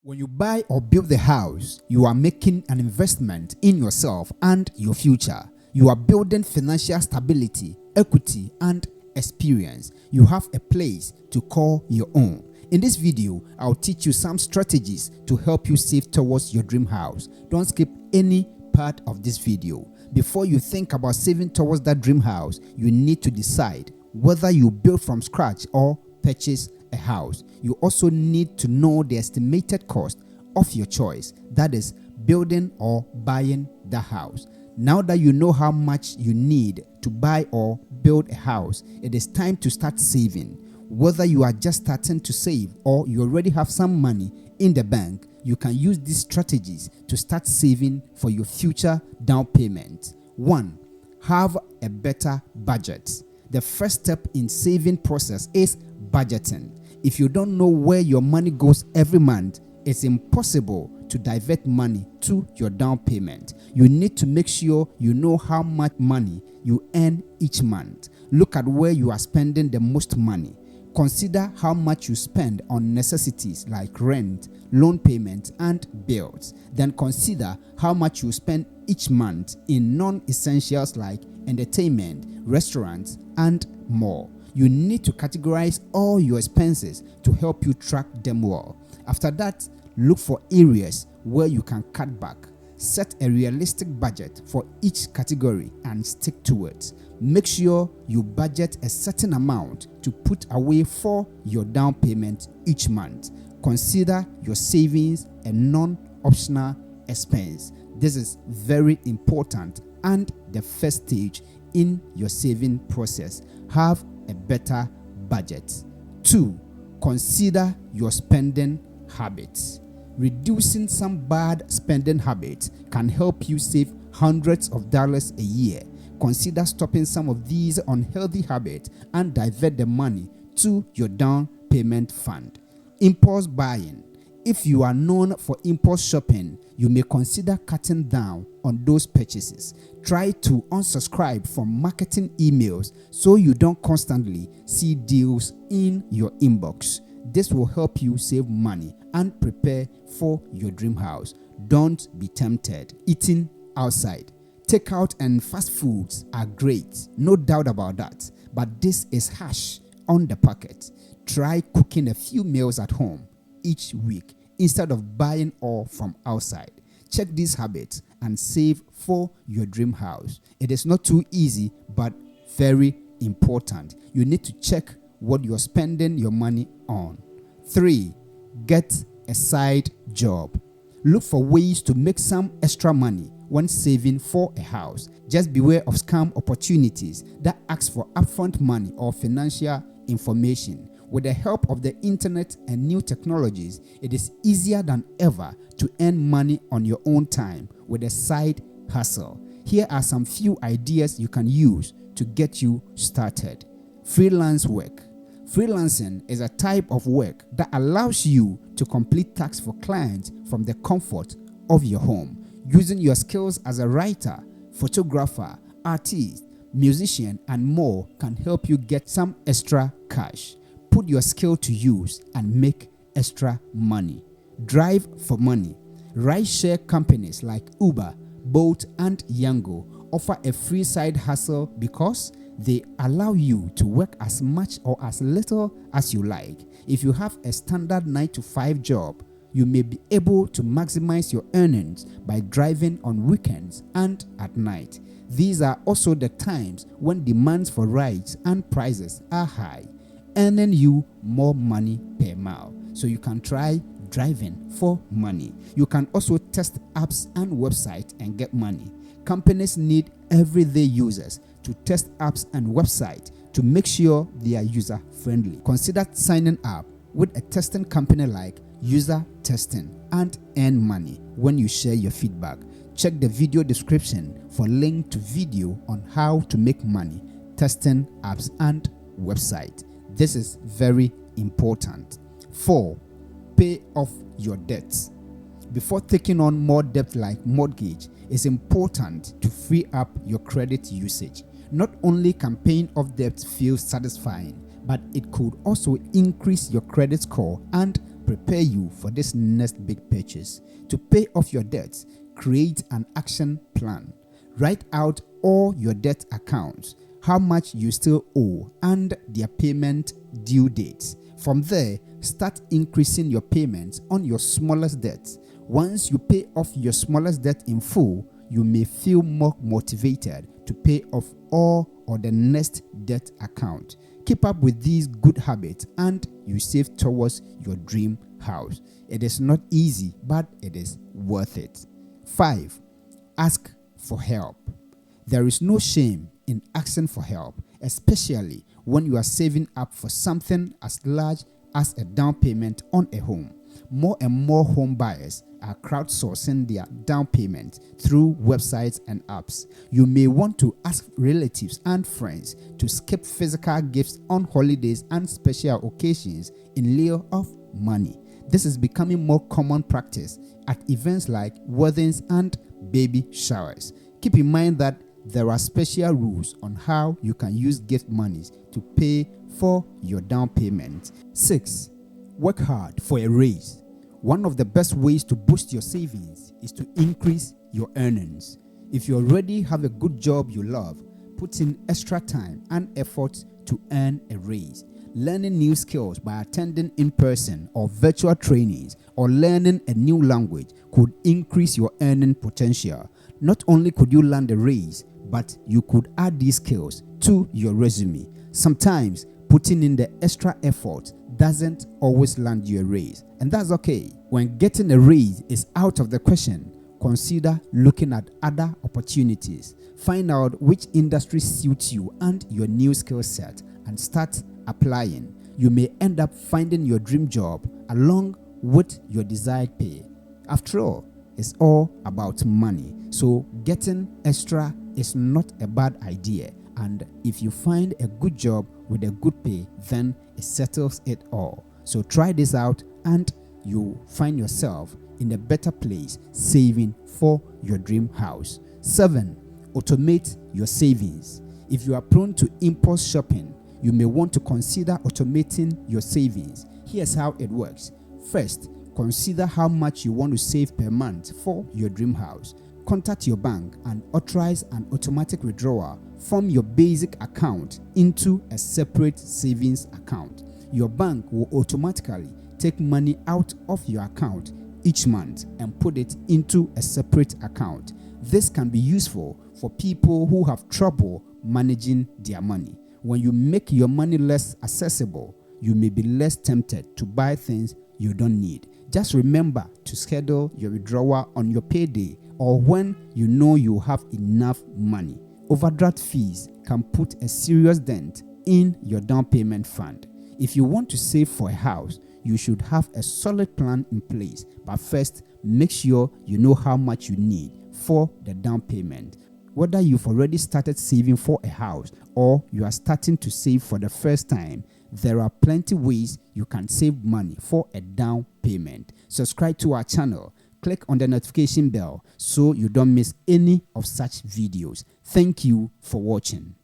When you buy or build the house, you are making an investment in yourself and your future. You are building financial stability, equity, and experience. You have a place to call your own. In this video, I'll teach you some strategies to help you save towards your dream house. Don't skip any part of this video. Before you think about saving towards that dream house, you need to decide whether you build from scratch or purchase a house. You also need to know the estimated cost of your choice, that is, building or buying the house. Now that you know how much you need to buy or build a house, it is time to start saving. Whether you are just starting to save or you already have some money in the bank, you can use these strategies to start saving for your future down payment. 1. Have a better budget. The first step in saving process is budgeting. If you don't know where your money goes every month, it's impossible to divert money to your down payment. You need to make sure you know how much money you earn each month. Look at where you are spending the most money. Consider how much you spend on necessities like rent, loan payments, and bills. Then consider how much you spend each month in non-essentials like entertainment, restaurants, and more. You need to categorize all your expenses to help you track them well. After that, look for areas where you can cut back. Set a realistic budget for each category and stick to it. Make sure you budget a certain amount to put away for your down payment each month. Consider your savings a non-optional expense. This is very important and the first stage in your saving process. Have a better budget. 2. Consider your spending habits. Reducing some bad spending habits can help you save hundreds of dollars a year. Consider stopping some of these unhealthy habits and divert the money to your down payment fund. Impulse buying. If you are known for impulse shopping, you may consider cutting down on those purchases. Try to unsubscribe from marketing emails so you don't constantly see deals in your inbox. This will help you save money and prepare for your dream house. Don't be tempted eating outside. Takeout and fast foods are great, no doubt about that, but this is harsh on the pocket. Try cooking a few meals at home each week instead of buying all from outside. Check these habits and save for your dream house. It is not too easy, but very important. You need to check what you're spending your money on. 3. Get a side job. Look for ways to make some extra money when saving for a house. Just beware of scam opportunities that ask for upfront money or financial information. With the help of the internet and new technologies, it is easier than ever to earn money on your own time with a side hustle. Here are some few ideas you can use to get you started. Freelance work. Freelancing is a type of work that allows you to complete tasks for clients from the comfort of your home. Using your skills as a writer, photographer, artist, musician, and more can help you get some extra cash. Put your skill to use and make extra money. Drive for money. Rideshare companies like Uber, Bolt, and Yango offer a free side hustle because they allow you to work as much or as little as you like. If you have a standard 9-to-5 job, you may be able to maximize your earnings by driving on weekends and at night. These are also the times when demands for rides and prices are high, earning you more money per mile. So you can try driving for money. You can also test apps and websites and get money. Companies need everyday users to test apps and websites to make sure they are user friendly. Consider signing up with a testing company like User Testing and earn money when you share your feedback. Check the video description for link to video on how to make money testing apps and website. This is very important. 4. Pay off your debts. Before taking on more debt like mortgage, it's important to free up your credit usage. Not only can paying off debt feel satisfying, but it could also increase your credit score and prepare you for this next big purchase. To pay off your debts, create an action plan. Write out all your debt accounts, how much you still owe, and their payment due dates. From there, start increasing your payments on your smallest debts. Once you pay off your smallest debt in full, you may feel more motivated to pay off all or the next debt account. Keep up with these good habits and you save towards your dream house. It is not easy, but it is worth it. 5. Ask for help. There is no shame in asking for help, especially when you are saving up for something as large as a down payment on a home. More and more home buyers are crowdsourcing their down payment through websites and apps. You may want to ask relatives and friends to skip physical gifts on holidays and special occasions in lieu of money. This is becoming more common practice at events like weddings and baby showers. Keep in mind that there are special rules on how you can use gift monies to pay for your down payment. 6. Work hard for a raise. One of the best ways to boost your savings is to increase your earnings. If you already have a good job you love, put in extra time and effort to earn a raise. Learning new skills by attending in-person or virtual trainings or learning a new language could increase your earning potential. Not only could you land a raise, but you could add these skills to your resume. Sometimes putting in the extra effort doesn't always land you a raise, and that's okay. When getting a raise is out of the question, consider looking at other opportunities. Find out which industry suits you and your new skill set and start applying. You may end up finding your dream job along with your desired pay. After all, it's all about money, so getting extra is not a bad idea, and if you find a good job with a good pay, then it settles it all. So try this out and you find yourself in a better place saving for your dream house. 7. Automate your savings. If you are prone to impulse shopping, you may want to consider automating your savings. Here's how it works. First, consider how much you want to save per month for your dream house. Contact your bank and authorize an automatic withdrawal from your basic account into a separate savings account. Your bank will automatically take money out of your account each month and put it into a separate account. This can be useful for people who have trouble managing their money. When you make your money less accessible, you may be less tempted to buy things you don't need. Just remember to schedule your withdrawal on your payday or when you know you have enough money. Overdraft fees can put a serious dent in your down payment fund. If you want to save for a house, you should have a solid plan in place, but first, make sure you know how much you need for the down payment. Whether you've already started saving for a house or you are starting to save for the first time, there are plenty ways you can save money for a down payment. Subscribe to our channel. Click on the notification bell so you don't miss any of such videos. Thank you for watching.